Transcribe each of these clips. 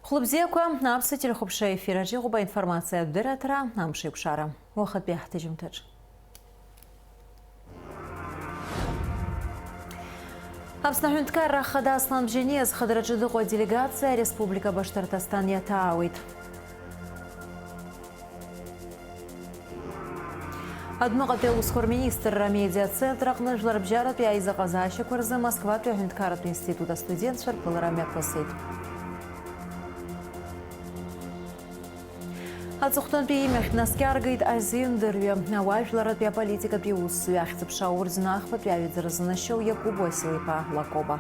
Хлубзеква напсы телехопша эфира жигуба информация дыратра намши кшара. Вахат бяхты жимтач. Абснахюнтка рахада аслан бженез хадраджидыгу делегация Республика Башкортостан ятауит. Адмагаты ускор министр медиа-центра Кнажлар Бжарат Пяиза Казаши Курза Москва Пяхюнткарат института студент Шарпыларами Аквасейт. Ацухтан пиимях наскяргает азиндерве. Наважларат пя политика пиус свяхцеп шаур знах по пявит заразанащел Якуба Силипа Лакоба.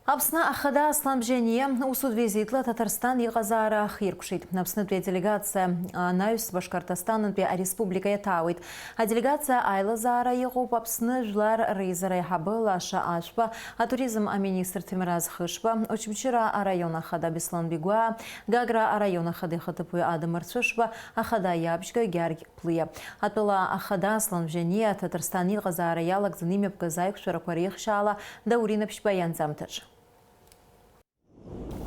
Абсна ахада аслан бжение усуд визитла Татарстан егазара хиркшит. Абсна две делегация Наюс Башкортостан пе республика ятауит. А делегация Айла зара егоп абсна жлар рейзара хабыла аша ашба, а туризм министр Тимираз Хышба, очимчира района хада Беслан Бигуа, Гагра района хады хатапуя Адамар Цушба, ахада ябчка гярг плыя. Атпыла ахада аслан бжение Татарстан егазара ялак за ними показайк шаракварих шала да урина пшбаян замтач.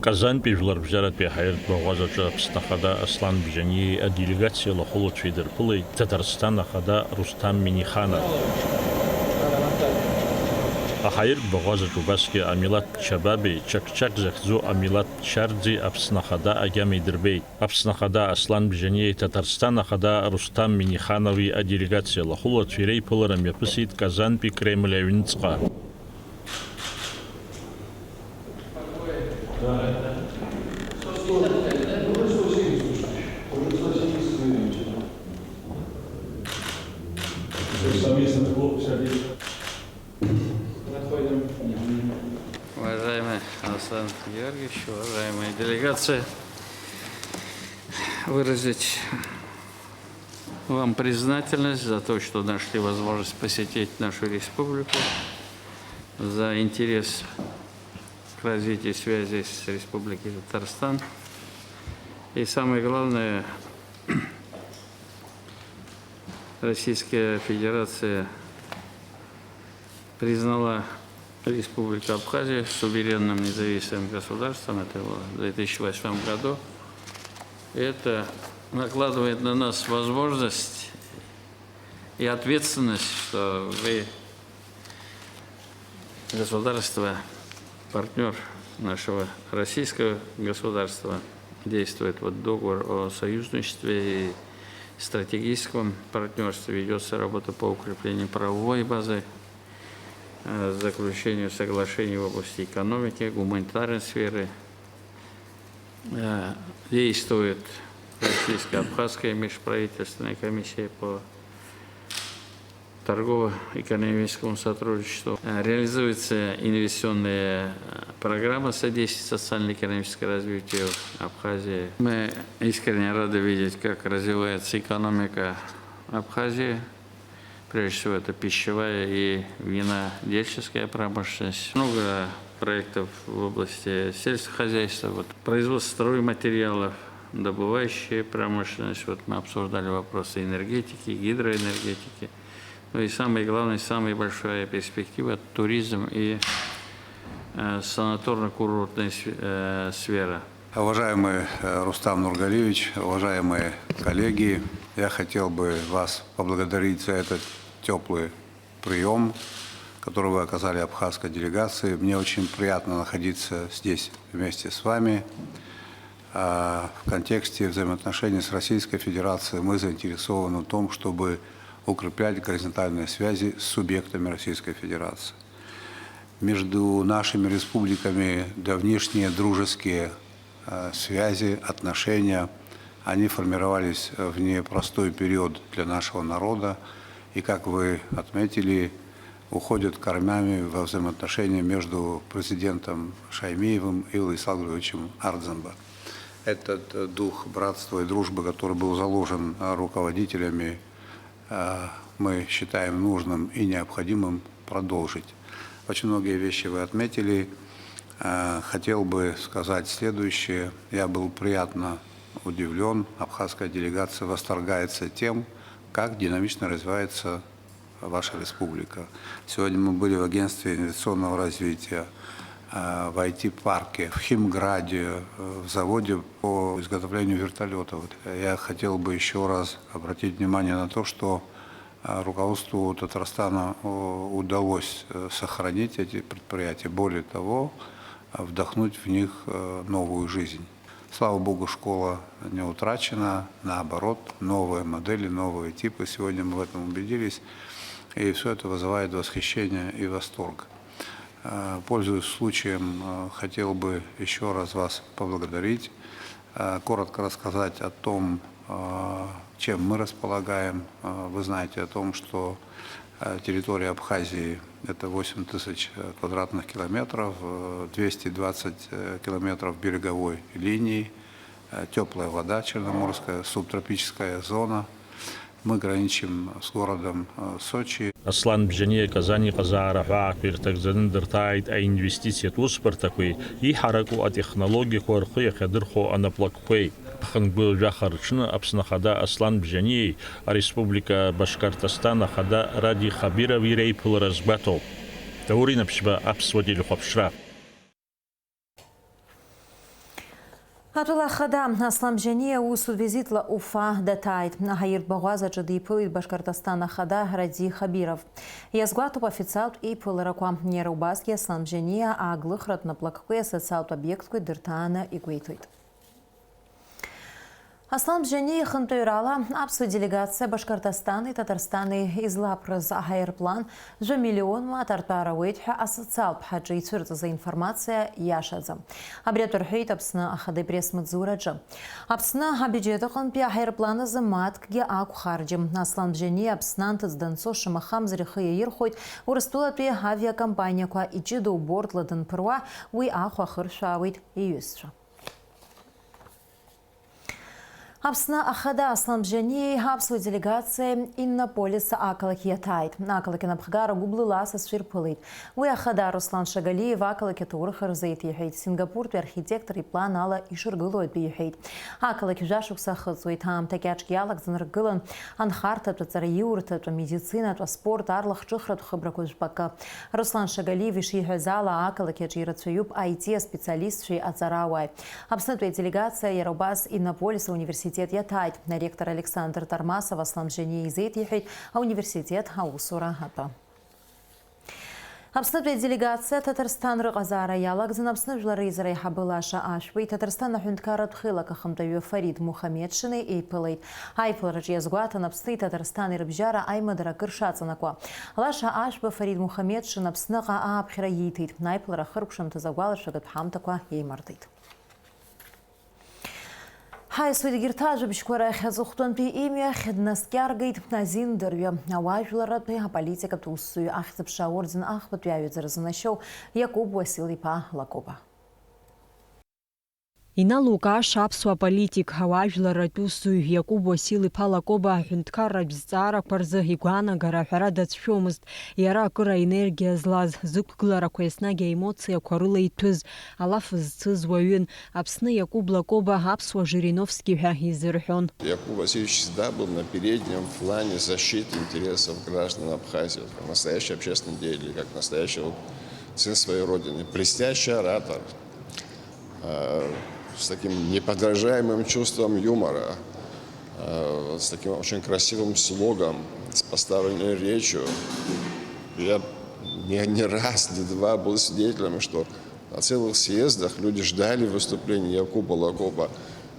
Казань пижлар бжарат пяхайр богазача пстахада Аслан Бжани а делегация лохоло Чвейдерпулы Татарстан ахада Рустам Минихана. Ахайр богазачу баски Амилат Чабаби чак-чак захзу Амилат Чардзи апснахада агами дербей. Апснахада Аслан Бжани Татарстан ахада Рустам Миниханови а делегация лохоло Чвейдерпуларам япсит Казань пи Кремля Винцка. Уважаемый Аслан Георгиевич, уважаемая делегация, выразить вам признательность за то, что нашли возможность посетить нашу республику, за интерес к развитию связи с Республикой Татарстан. И самое главное, Российская Федерация признала Республику Абхазия суверенным независимым государством. Это было в 2008 году. И это накладывает на нас возможность и ответственность, что вы, государство, партнер нашего российского государства, действует вот договор о союзничестве и стратегическом партнерстве, ведется работа по укреплению правовой базы, заключению соглашений в области экономики, гуманитарной сферы. Действует Российско-Абхазская межправительственная комиссия по торгово-экономическому сотрудничеству. Реализуется инвестиционная программа содействия социально-экономическому развитию Абхазии. Мы искренне рады видеть, как развивается экономика Абхазии. Прежде всего, это пищевая и винодельческая промышленность. Много проектов в области сельского хозяйства, производство стройматериалов, добывающая промышленность. Мы обсуждали вопросы энергетики, гидроэнергетики. Ну и самое главное, самая большая перспектива – туризм и санаторно-курортная сфера. Уважаемый Рустам Нургалиевич, уважаемые коллеги, я хотел бы вас поблагодарить за этот теплый прием, который вы оказали абхазской делегации. Мне очень приятно находиться здесь вместе с вами. В контексте взаимоотношений с Российской Федерацией мы заинтересованы в том, чтобы укреплять горизонтальные связи с субъектами Российской Федерации. Между нашими республиками давнишние дружеские связи, отношения, они формировались в непростой период для нашего народа. И, как вы отметили, уходят корнями во взаимоотношения между президентом Шаймиевым и Владиславом Григорьевичем Ардзамба. Этот дух братства и дружбы, который был заложен руководителями, мы считаем нужным и необходимым продолжить. Очень многие вещи вы отметили. Хотел бы сказать следующее. Я был приятно удивлен. Абхазская делегация восторгается тем, как динамично развивается ваша республика. Сегодня мы были в агентстве инвестиционного развития, в IT-парке, в Химграде, в заводе по изготовлению вертолетов. Я хотел бы еще раз обратить внимание на то, что руководству Татарстана удалось сохранить эти предприятия. Более того, вдохнуть в них новую жизнь. Слава Богу, школа не утрачена, наоборот, новые модели, новые типы. Сегодня мы в этом убедились, и все это вызывает восхищение и восторг. Пользуясь случаем, хотел бы еще раз вас поблагодарить, коротко рассказать о том, чем мы располагаем. Вы знаете о том, что территория Абхазии – это 8 тысяч квадратных километров, 220 километров береговой линии, теплая вода черноморская, субтропическая зона. Мы граничим с городом Сочи. Аслан бжение Казани Казара Факбир такзанын дыртайт а инвестиция туспар такой и хараку а технологии корхуя хадырху анаплакхуй. Хангбыл жахарчны апснахада Аслан бжение а республика Башкортостана хада ради хабира вирей пул разбатов. Таурина пшба апсводили хопшра. Атула хада Аслан бжение усу визитла Уфа датайт. Нахаир багаза джадипылит Башкортостана хада ради хабиров. Язгуату официал и пылараква нерубаски Аслан бжение а глыхрат на плаккуе социал объектку дыртана и гуйтуит. Аслан бжение хантуирала апсу делегация Башкортостана и Татарстана из лапрыз аэроплан же миллион матартара уитха асоциал пхаджи цурца за информация яшадза. Обряд урхейт апсна ахады пресс-мадзураджа. Апсна бюджета ханпи аэроплана за маткге аку харджим. Аслан бжение апснан тацданцо шамахам зрихая ирхойт урастулатуе авиакомпания ква ичиду борт ладан пруа уи аху ахыршавит и юсша. Апсна ахада Аслан бжение апсу делегация Иннополиса акалаки ятайт. Акалаки напхгара гублыла сосвирпылит. Уи ахада Руслан Шагалиев акалаки турхар зайт ехейт. Сингапур ту архитектор и план ала и шыргылует бихейт. Акалаки жашук сахыцуит хам такячки алак заныргылан анхарта ту цараюрта ту медицина ту спорт арлах чухра ту хабракуш бака. Руслан Шагалиев иши хазала акалаки джирацуюб IT специалист ши ацарауай. Апсна ту делегация Ярубас Иннополиса университет ятайт. Ректор Александр Тармасов Аслан бжение изейт ехейт, а университет аусура хата. Апснатуя делегация Татарстан рыгазара ялак апсны жлары израй хабылаша ашвей Татарстан хюнткарат хылака хамтаю Фарид Мухаммедшины эйпылайт. Айпыл раджиязгуатан апсны Татарстан и рыбжара аймадара кыршацанаква. Лаша ашба Фарид Мухаммедшин апсныга аапхира ейтейт. Найпыл рахыркшам тазагуалаша гатхамтаква еймартейт. Хай суидгиртажа бишкора хязухтон пи имя хеднаскяргейт назин дырвя. Аважларат пи политика туссу ахзапша орден ахват вяют заразанащел Якуб Василий па Лакоба. Иналука шапсуа политик хаважлара тусу Якуб Василий па Лакоба хюнткара бзара парза игуана гарахара дацшомыст яра кыра энергия злаз зыкглара квеснагия эмоция кwarыла итүз алаф зцыз уаҩын Апсны Якуб Лакоба апсуа Жириновский ҳәа изырҳәон. Якуб Васильевич всегда был на переднем плане защиты интересов граждан Абхазии, как настоящий общественный деятель, как настоящий сын своей родины, блестящий оратор, с таким неподражаемым чувством юмора, с таким очень красивым слогом, с поставленной речью. Я не раз, не два был свидетелем, что на целых съездах люди ждали выступления Якуба Лакоба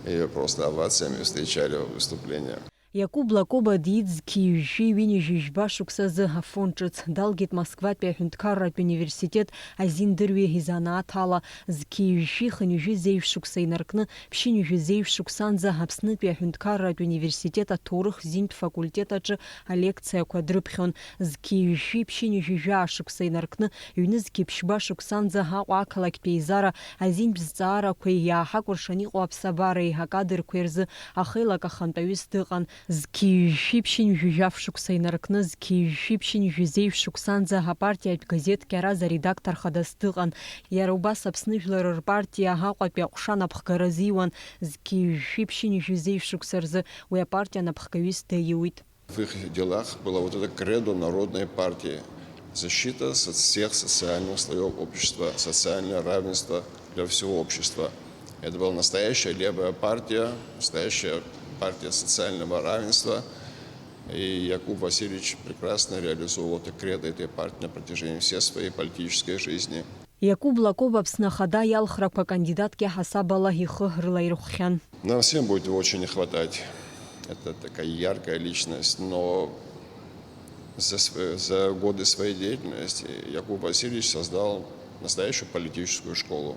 и просто овациями встречали выступления. Якуб Лакоба дидзки вини жижба шуксазы афончыц далгит Москватпе хюнткарат университет азиндырве изанаатала зки хынижи зейвшуксай наркны пшини зейвшуксанза Апснытпе хюнткарат университета турых зинт факультетачы лекция квадрыпхён зки пшини жижа шуксай наркны юнызки пшба шуксанза акалак пейзара азин бзара квея хакуршани апсабары хакадыр кверзы ахыла кахантаюс дыган зки шипшин жужавшуксай наркны зки шипшин жузейвшуксанза партия газетке раза редактор хадастыган Ярубас Апсны жлар партия хакъапе қушан апхгаразиуан зки шипшин жузейвшуксарзы уя партия напхгавис дэйуит. В их делах было вот это кредо народной партии. Защита всех социальных слоев общества, социальное равенство для всего общества. Это была настоящая левая партия, настоящая партия социального равенства. И Якуб Васильевич прекрасно реализовал это кредо этой партии на протяжении всей своей политической жизни. Якуб Лакоба Пснахада ялхраква кандидатки хасабала ихы рылайруххян. Нам всем будет его очень не хватать. Это такая яркая личность, но за годы своей деятельности Якуб Васильевич создал настоящую политическую школу.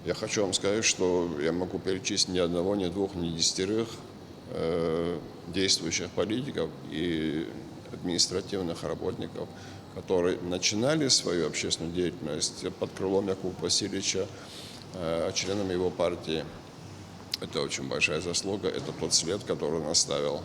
Я хочу вам сказать, что я могу перечислить ни одного, ни двух, ни 10 действующих политиков и административных работников, которые начинали свою общественную деятельность под крылом Якуба Васильевича, членами его партии. Это очень большая заслуга, это тот след, который он оставил.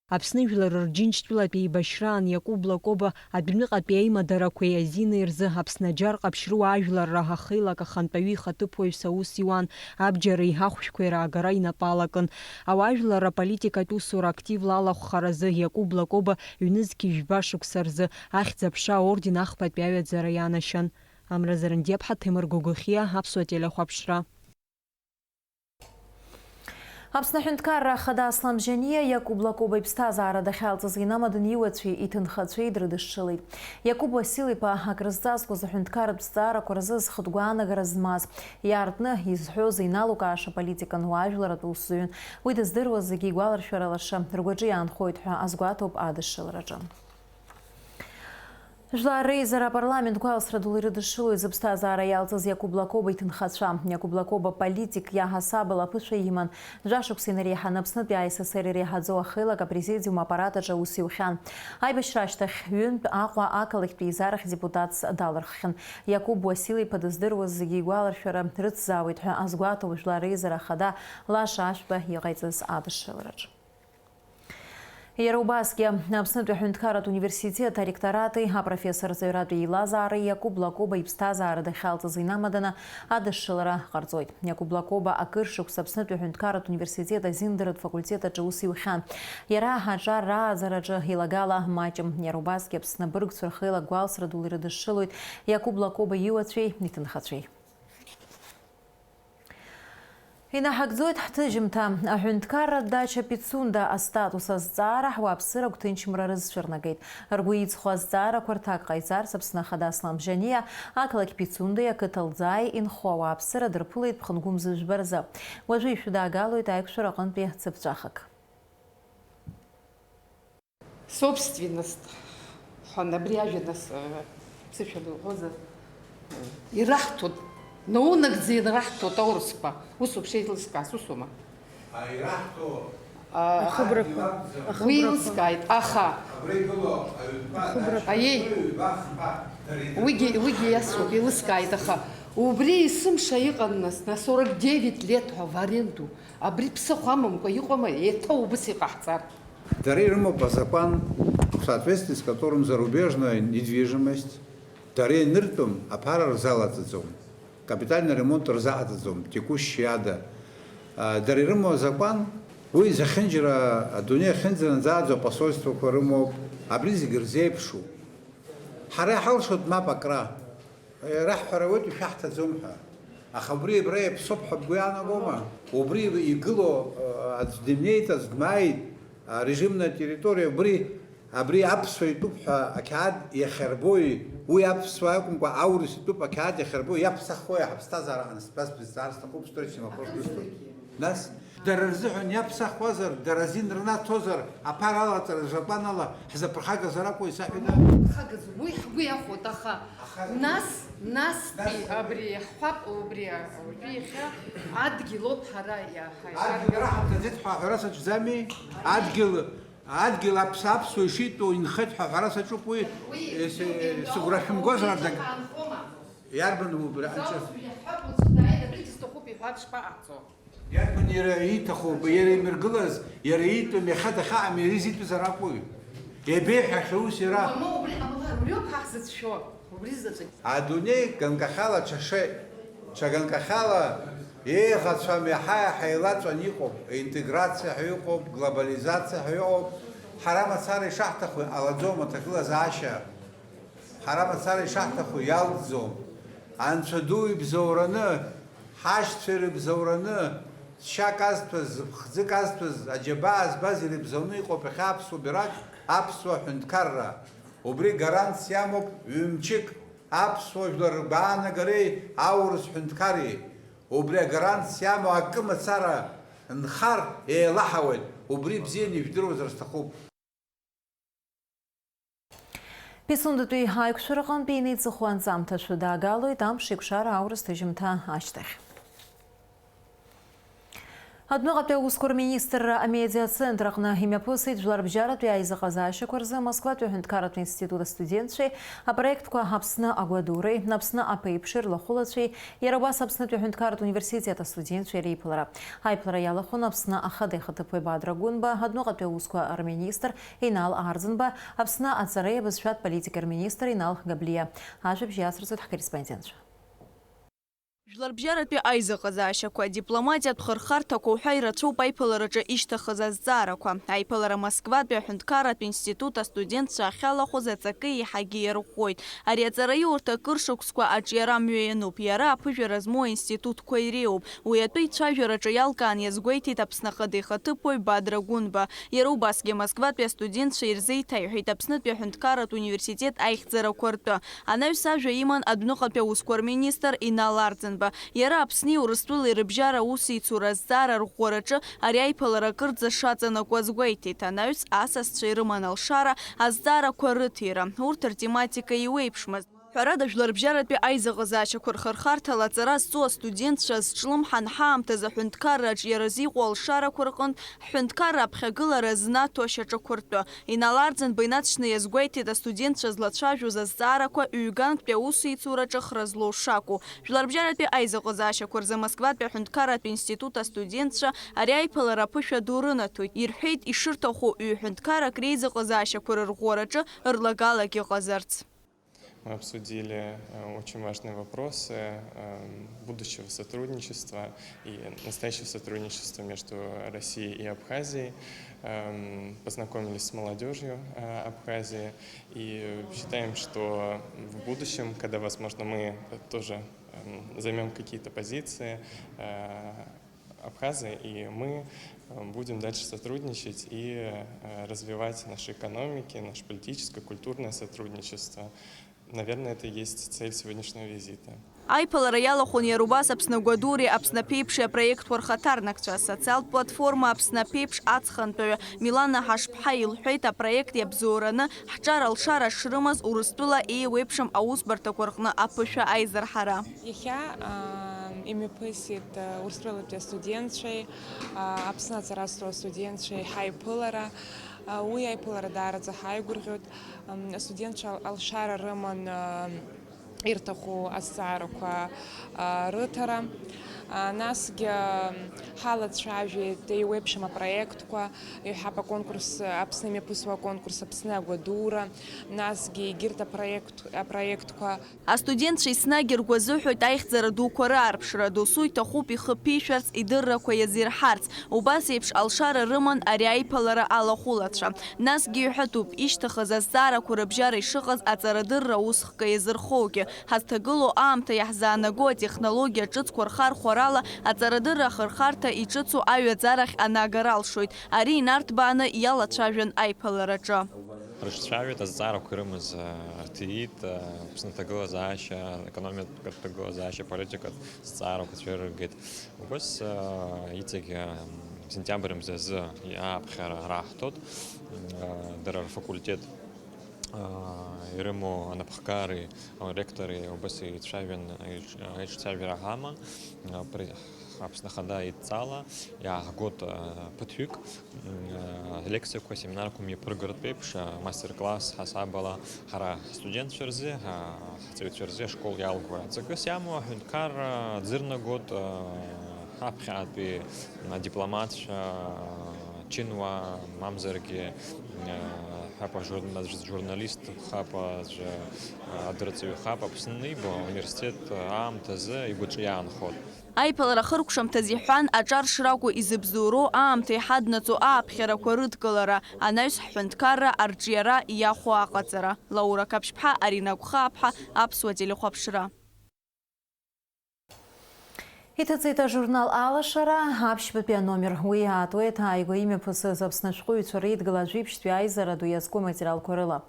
Аԥсны жәлар рџьынџьтәылатә еибашьраан Иакуб Лакоба адәныҟатәи аимадарақәа азина ирзы Аԥсны аџьар ҟаԥшьрыуа ажәларра ҳахеилак ахантәаҩы ихаҭыԥуаҩс аус иуан, абџьар еиҳахәшәқәа ираагара инапалакын. Ауаажәларра аполитикатә усура активла алахәхаразы Иакуб Лакоба ҩнызқьи жәба шықәса рзы ахьӡ-аԥша аорден ахԥатәи аҩаӡара ианашьан. Амразаран Диаԥҳа, Ҭемыр Гогохиа, Аԥсуа телехәаԥшра. Аԥсны аҳәынҭқарра Ахада Асламбжьаниа Иакуб Лакоба иԥсҭазаара дахьалҵыз инамадан иуацәеи иҭынхацәеи дрыдышшылеит. Иакуб Васил-иԥа акрызҵазкуаз аҳәынҭқарратә зҵаарақәа рзы зхатәгәаанагара змаз, иаартны изҳәоз иналукааша политикан уаажәларатә усзуҩын. Уи дыздыруаз зегьы игәаларшәара лаша ргәаҿы иаанхоит ҳәа азгәаҭоуп адышшылараҿы. Жәлар реизара апарламент гәалсра ду ирыдышшылоит зыԥсҭазаара иалҵыз Иакуб Лакоба иҭынхацәа. Иакуб Лакоба политик иаҳасабала аԥышәа иман. Жәашықәса инареиҳан Аԥснытәи АССР иреиҳаӡоу ахеилак апрезидиум аппаратаҿы аус иухьан. Аибашьра ашьҭахь ҩынтә Аҟәа ақалақьтәи еизарахь депутатс далырххьан. Иакуб Васил-иԥа дыздыруаз зегьы игәаларшәара рыцзаауеит ҳәа азгәаҭоуп Жәлар реизара Ахада Лаша Ашәба иҟаиҵаз адышшылараҿы. Иара убасгьы Аԥснытәи аҳәынҭқарратә университет аректорати апрофессор Заҩратәи Еилазаареи Иакуб Лакоба иԥсҭазаара дахьалҵыз инамаданы адышшылара ҟарҵоит. Иакуб Лакоба акыр шықәса Аԥснытәи аҳәынҭқарратә университет азиндаратә факультет аҿы ус иухьан. Иара аҿар рааӡараҿы илагала маҷым. Иара убасгьы Аԥсны абыргцәа рхеилак гәалсра ду ирыдышшылоит Иакуб Лакоба иуацәеи иҭынхацәеи. Инаҳагӡоит ҳҭыжьымҭа аҳәынҭқарра дача Пицунда астатус азҵаара ҳуааԥсыра агәҭынчымра рызцәырнагеит. Ргәы иҵхо азҵаарақәа рҭак ҟаиҵарц Аԥсны Ахада Асламбжьаниа ақалақь Пицундаи ақыҭа Лӡааи инхо ауааԥсыра дырԥылеит ԥхынгәымз жәба рзы. Уажәы ишәыдаагалоит аиқәшәара аҟынтәи цыԥҵәахак. Собственность. Ханабриаженас психологоза. Ираҳҭоит. Наунагӡа ираҳҭоит аурысқәа. Усоуп шеилызкааз, усума? Уи еилыскааит, аха аиеи, уигьы иасуп, еилыскааит, аха убри есымша иҟан нас 49 лет ҳәа в аренду. Абри ԥсыхәа амамкәа иҟама, еиҭа убыс иҟаҳҵар. Дареирмо по закону, в соответствии с которым зарубежная недвижимость дарей ныртум, а пара рзалатыцум. Капитальный ремонт рзаатыцум, текущий ада. Дареирмо закон, уи захинджера, дуния хинджера нзаадзо посольство хорымо, абризи герзейпшу. Хара халшот ма пакра. راح حروتي شحت زومها أخبري بري بصبح بقيانا قوما وبري يقولوا أزدمنيت أزدمايد رجيمنا تريتوريا بري أبسوا يتوبها أكاد يخربوي ويابسواكم كأورس يتوب أكاد يخربوي يابسخوي حبستازر عن سباس بزار استقوب ستريتش ما بروش بستوي ناس درزحن يابسخ وزر درزين رنا توزر أبارا ترجبان الله حزب برحاجة زراكو يساعدنا حاجة زوي حبي ياخد أخا ناس أبري حب وبري خا عدقي لوب حرايا عدقي راح تزيد حراسة جزامي عدقي لابسابس ويشيتو ينخد حراسة شوفوي سقرحم جوزر دك ياربن وبرا أنشف ياربن يريت أخو بيري مرجلز يريت ومخد خا ميريزيت بزراكوي يبيح حوس يرا ما بريو حاسس شو عدوني كان كخالة شاشة شغان كخالة еиӷацәам иаҳа ҳаилаҵәан иҟоуп, интеграциа ҳәа иҟоуп, глобализациа ҳәа иҟоуп. Ҳара мацара ишаҳҭаху алаӡом аҭагылазаашьа, ҳара мацара ишаҳҭаху иалҵӡом. Анцәа ду ибзоураны, ҳашьцәа ирыбзоураны, шьак азҭәыз, ԥхӡык азҭәыз, аџьабаа збаз ирыбзоураны иҟоуп иахьа аԥсуа бирак, аԥсуа ҳәынҭқарра. Убри гарантс иамоуп ҩ-мчык аԥсуа жәлар ргәаанагареи аурыс ҳәынҭқарреи. Убри агарантс иамоу акы мацара нхар еилаҳауеит. Убри бзианы ижәдыруазар сҭахуп. Писундатәи аиқәшәараҟынтәи инеиҵыху анҵамҭацәа даагалоит амш еиқәшара аурыс ҭыжьымҭа ашьҭахь. Адныҟатәи аусқәа рминистр амедиацентр аҟны имҩаԥысит жәларбжьаратәи аизыҟазаашьақәа рзы Москватәи аҳәынҭқарратә институт астудентцәеи, апроектқәа Аԥсны агәадуреи, Аԥсны аԥеиԥши рлахәылацәеи, иара убас Аԥснытәи аҳәынҭқарратә университет астудентцәеи реиԥылара. Аиԥылара иалахәын Аԥсны ахада ихаҭыԥуаҩ Бадра Гәынба, адныҟатәи аусқәа рминистр Инал Арӡынба, Аԥсны аҵареи абызшәатә политика рминистр Инал Габлиа. Ажәабжь иацрҵоит ҳкорреспондентцәа. Жәларбжьаратәи аизыҟазаашьақәа, дипломатиатә хырхарҭақәа уҳәа ирацәоуп аиԥылараҿы ишьҭахыз азҵаарақәа. Аиԥылара Москватәи аҳәынҭқарратә институт астудентцәа ахьалахәыз аҵакы еиҳагьы иарӷәӷәоит. Ари аҵараиурҭа акыр шықәсқәа аҿиара мҩа иануп. Иара аԥыжәара змоу аинститутқәа иреиуоуп. Уи атәы ицәажәараҿы иалкаан иазгәеиҭеит Аԥсны ахада ихаҭыԥуаҩ Бадра Гәынба. Иара убасгьы Москватәи астудентцәа ирзеиҭаиҳәеит Аԥснытәи аҳәынҭқарратә университет аихьӡарақәа ртәы. Анаҩс ажәа иман адәныҟатәи аусқәа рминистр Инал Арӡынба. Иара Аԥсни Урыстәылеи рыбжьара усеицура азҵаара рӷәӷәараҿы ари аиԥылара кырӡа шаҵанакуаз гәеиҭеит. Анаҩс асасцәа ирыман алшара азҵаарақәа рыҭира. Урҭ ртематика иуеиԥшмызт. Ҳәарада жәларбжьаратәи аизыҟазаашьақәа рхырхарҭала аҵара зҵоу астудентцәа зҿлымҳан ҳаамҭаз аҳәынҭқарраҿ иаразы иҟоу алшарақәа рҟынтә ҳҳәынҭқарра аԥхьагылара знаҭо ашьаҿақәа ртәы. Инал Арӡынба инаҵшьны иазгәеиҭеит астудентцәа злацәажәоз азҵаарақәа ҩ-гантәи аусеицураҿы хра злоу шакәу. Жәларбжьаратәи аизыҟазаашьақәа рзы Москватәи аҳәынҭқарратә институт астудентцәа ари аиԥылара аԥышәа ду рынаҭоит. Ирҳәеит ишырҭаху ҩ-ҳәынҭқаррак реизыҟазаашьақәа рырӷәӷәараҿы рлагалак иҟазарц. Мы обсудили очень важные вопросы будущего сотрудничества и настоящего сотрудничества между Россией и Абхазией. Познакомились с молодежью Абхазии и считаем, что в будущем, когда, возможно, мы тоже займем какие-то позиции, Абхазии, и мы будем дальше сотрудничать и развивать наши экономики, наше политическое, культурное сотрудничество. Наверное, это и есть цель сегодняшнего визита. Аиԥылара иалахәын иара убас Аԥсны агәадуреи Аԥсны аԥеиԥши апроектқәа рхаҭарнакцәа. Асоциалтә платформа Аԥсны аԥеиԥш ацхантәаҩы Милана Ҳашԥҳа илҳәеит апроект иабзоураны ҳҿара алшара шрымаз Урыстәыла еиуеиԥшым аусбарҭақәа рҟны аԥышәа аизырҳара. Иахьа имҩаԥысит Урыстәылатәи астудентцәеи, Аԥсны аҵара зҵоу астудентцәеи ҳаиԥылара. Уи аиԥылара даараӡа ҳаигәырӷьоит. Астудентцәа алшара рыман ирҭаху азҵаарақәа рыҭара. Насгьы ҳалацәажәеит еиуеиԥшым апроектқәа, иҳәап аконкурс, Аԥсны имҩаԥысуа аконкурс Аԥсны агәадура, насгьы егьырҭ апроектқәа. Астудентцәа еснагь иргәазыҳәоит аихьӡара дуқәа раарԥшра, досу иҭахуп ихы ԥишәарц, идыррақәа иазирҳарц. Убас еиԥш алшара рыман ари аиԥылара алахәылацәа. Насгьы иҳәатәуп ишьҭахыз азҵаарақәа рыбжьара ишыҟаз аҵарадырра усхка иазырхоугьы. Ҳазҭагылоу аамҭа иаҳзаанаго атехнологиа ҿыцқәа рхархәарала аҵарадырра ахырхарҭа иҿыцу аҩаӡарахь анаагара алшоит. Ари инарҭбааны иалацәажәан аиԥылараҿы. Рыҿцәажәеит азҵаарақәа ирымаз РТИ-т, Аԥсны аҭагылазаашьа, економикатә аҭагылазаашьа, политикатә зҵаарақәа цәырыргеит. Убас иҵегь сентиабр мзазы аԥхьара раҳҭот, дара рфакультет ирымоу анаԥхгари, аректори убас иҿцәажәара ҳаман. Аԥсны ахада идҵала, иааҳгоит ԥыҭҩык, лекциақәа, семинарқәа мҩаԥыргартә еиԥш, мастер-класс ҳасабала ҳара ҳстудентцәа рзы, ҳҵаҩцәа рзы ашкол иалгоит. Аҵакыс иамоу аҳәынҭқарра дзырнагоит ҳаԥхьаатәи дипломатцәа, чынуаа, мамзаргьы хапа журналист, хапа адырцыҩ хапа Аԥсны иба университет аамҭазы игәаҿ ход. Аиԥылара хыркәшамҭаз иҳәан, аҿар шракәу изыбзоуроу аамҭа иҳаднаҵо ааԥхьарақәа рыдкылара, анаҩс ҳҳәынҭқарра арҿиара иахәо аҟаҵара. Лаура Каԥшьԥҳа, Арина Гәхааԥҳа, Аԥсуа телехәаԥшра. Иҭыҵит ажурнал Алашара, аԥшьбатәи аномер. Уи аатуеит ааигәа имҩаԥысыз Аԥсны ашәҟәыҩҩцәа реидгыла ажәибжьтәи аизара ду иазку аматериалқәа рыла.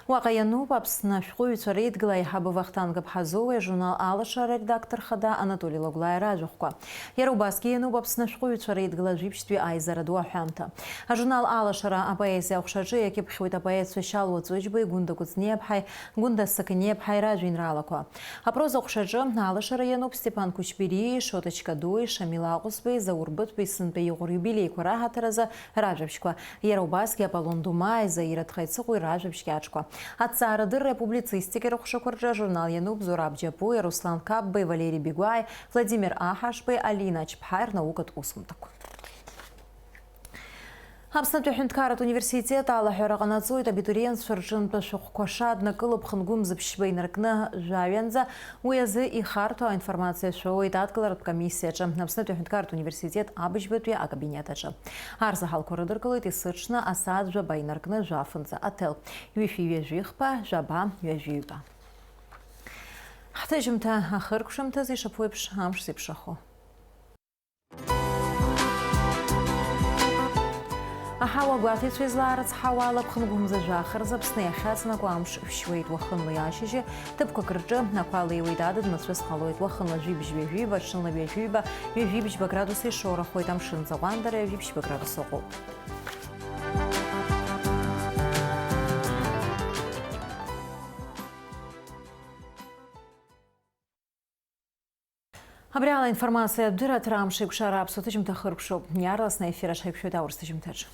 Уаҟа иануп Аԥсны ашәҟәыҩҩцәа реидгыла аиҳабы Вахтанг Ԥҳазоуи ажурнал Алашара редактор хада Анатолий Лагәлаиа ражәахәқәа. Иара убасгьы иануп Аԥсны ашәҟәыҩҩцәа реидгыла ажәибжьтәи аизара ду аҳәамҭа. Ажурнал Алашара апоезиа ахәшаҿы иакьыԥхьуеит апоетцәа Шьалуа Ҵәыџьбеи, Гәында Кәыҵниаԥҳаи, Гәында Саканиаԥҳаи ражәеинраалақәа. Апроза ахәшаҿы Алашара иануп Степан Кучбери, Шоточка Дуи, Шамила Аҟәсбеи, Заур Быҭәбеи, Сынтәа Иҟәыр иубилеиқәа раҳаҭыразы ражәабжьқәа. Иара убасгьы Аполлон Думаи, Заира Ҭхаиҵыҟәеи ражәабжь кьаҿқәа. Аҭҵаарадырра апублицистика рыхәшақәа рҿы ажурнал иануп Зураб Џьапуи, Руслан Капбеи, Валерий Бегуаи, Владимир Аҳашбеи, Алина Ачԥҳаи рнаукатә усумҭақәа. Аԥснытәи аҳәынҭқарратә университет алаҳәара ҟанаҵоит абитуриентцәа рҿынтә ашәҟәқәа шаднакыло Ԥхынгәымзыԥшьба инаркны жәаҩанӡа, уи азы ихарҭәо аинформациа шәоуеит адкыларатә комиссиаҿы, Аԥснытәи аҳәынҭқарратә университет абыџьбатәи акабинет аҿы. Арзаҳалқәа рыдыркылоит есыҽны асааҭ жәаба инаркны жәафынӡа аҭел. Ҩышәи-ҩажәихԥа, жәаба, ҩажәиҩба. Ҳҭыжьымҭа ахыркәшамҭаз ишаԥу еиԥш амш зеиԥшрахо. Аҳауа гәаҭеицәа излаарыцҳауа ала Ԥхынгәымза жәахарзы Аԥсны иахьаҵанакуа амш шәшьуеит уахынла иашьыжьы, ҭыԥқәак рҿы ақәа леиуеит адыд, мацәыс ҟалоит уахынла жәибжь-ҩажәиба, ҽынла ҩажәиба, ҩажәибжьба градус ишоурахоит, амшын ҵаҟәандара ҩажәибжьба градус ыҟоуп. Абри ала информациа дыраҭара амш еиқәшара аԥсуа ҭыжьымҭа хыркәшоуп. Иаарласны аефир аҿы ҳаиқәшәоит аурыс ҭыжьымҭаҿы.